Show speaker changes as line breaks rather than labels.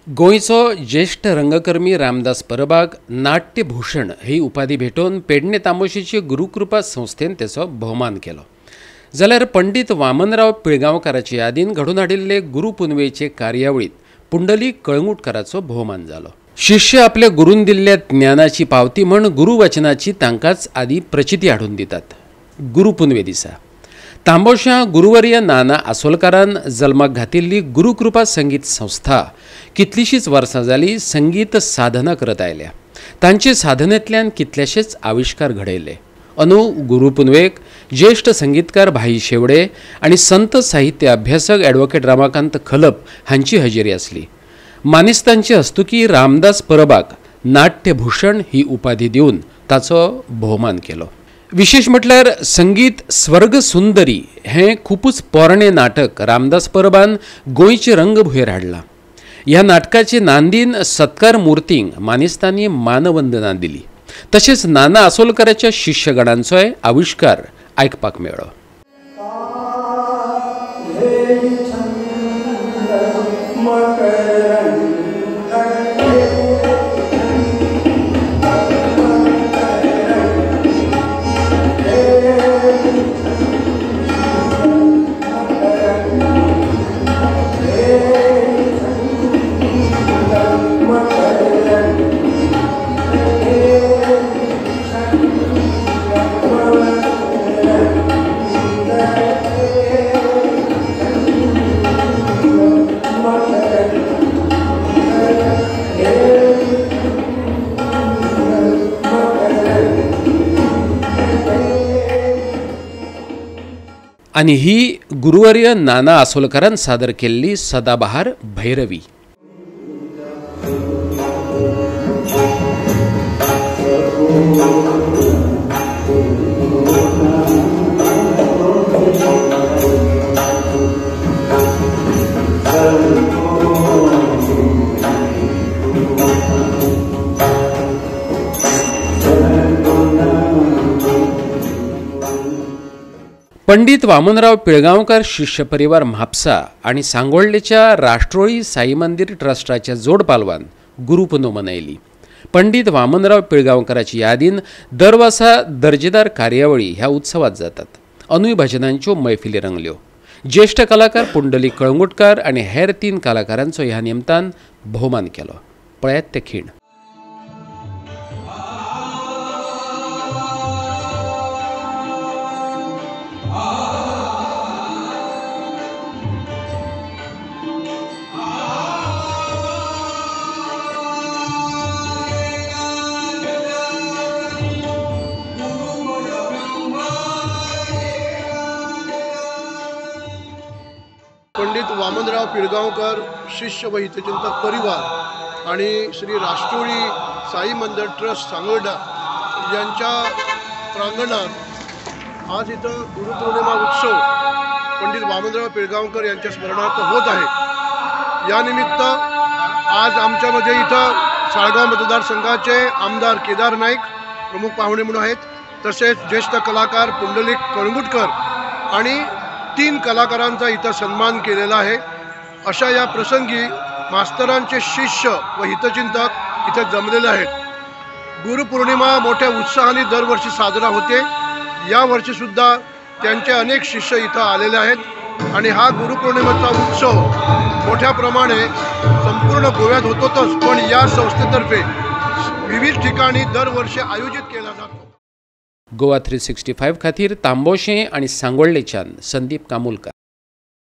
गोंयचो ज्येष्ठ रंगकर्मी रामदास परबाक नाट्यभूषण ही उपाधी भेटोवन पेडणे तांबोशीची गुरुकृपा संस्थेन तेचो भोवमान केलो। जाल्यार पंडित वामनराव पिळगांवकाराचे यादीन घडून हाडिल्ले गुरुपुनवेचे कार्यावळीत पुंडलीक कळंगुटकाराचो भोवमान जालो। शिष्य आपल्या गुरून दिल्ल्या ज्ञानाची पावती म्हण गुरुवचनाची तांकांच आदी प्रचिती हाडून दितात। गुरुपुनवे दिसा तांबोशा गुरुवर्य नाना आसोलकारान जल्माक घातिल्ली गुरुकृपा संगीत संस्था कितलीशीच वर्सां जाली संगीत साधना करत आयल्या। तांचे साधनेंतल्यान कितलेशेच आविष्कार घडयले। अंदू गुरुपुनवेक ज्येष्ठ संगीतकार भाई शेवडे आनी संत साहित्य अभ्यासक ॲडव्होकेट रमाकांत खलप हांची हजेरी आसली। मानेस्तांचे हस्तुकी रामदास परबाक नाट्यभूषण ही उपाधी दिवन ताचो भोवमान केलो। विशेष म्हटल्यार संगीत स्वर्ग सुंदरी हें खूपच पोरणें नाटक रामदास परबान गोंयचे रंगभुंयेर हाडलां। ह्या नाटकाचे नांदीन सत्कार मुर्तींक मानेस्तांनी मानवंदना दिली। तशेंच नाना आसोलकाराच्या शिश्यगणांचोय आविष्कार आयकपाक मेळ्ळो। आणि ही गुरुवर्य नाना आसोलकारान सादर केल्ली सदाबहार भैरवी। पंडित वामनराव पिळगांवकार शिष्य परिवार म्हापसा आणि सांगोळ्ळेच्या राष्ट्रोळी साई मंदिर ट्रस्टाच्या जोड पालवान गुरुपुनव मनयली। पंडित वामनराव पिळगांवकाराची यादीन दर वर्सा दर्जेदार कार्यावळी ह्या उत्सवात जातात। अंदूय भजनांच्यो मैफिली रंगल्यो। ज्येष्ठ कलाकार पुंडलीक कळंगुटकार आणि हेर 3 कलाकारांचो ह्या निमतान भोवमान केलो। पळयात ते खीण।
पंडित वामनराव पिळगांवकर शिष्य व हितचिंतक परिवार आणि श्री राष्ट्रोळी साई मंदिर ट्रस्ट सांगोळडा यांच्या प्रांगणात आज इथं गुरुपौर्णिमा उत्सव पंडित वामनराव पिळगांवकर यांच्या स्मरणार्थ होत आहे। यानिमित्त आज आमच्यामध्ये इथं साळगाव मतदारसंघाचे आमदार केदार नाईक प्रमुख पाहुणे म्हणून आहेत। तसेच ज्येष्ठ कलाकार पुंडलीक कळंगुटकर आणि 3 कलाकारांचा इथं सन्मान केलेला आहे। अशा या प्रसंगी मास्तरांचे शिष्य व हितचिंतक इथे जमलेले आहेत। गुरुपौर्णिमा मोठ्या उत्साहाने दरवर्षी साजरा होते। या वर्षी सुद्धा त्यांचे अनेक शिष्य इथं आलेले आहेत आणि हा गुरुपौर्णिमेचा उत्सव मोठ्या प्रमाणे संपूर्ण गोव्यात होतोच, पण या संस्थेतर्फे विविध ठिकाणी दरवर्षी आयोजित केला जातो।
गोवा 365 खातीर तांबोशे आणि सांगोळ्ळेच्यान संदीप कामुलकार।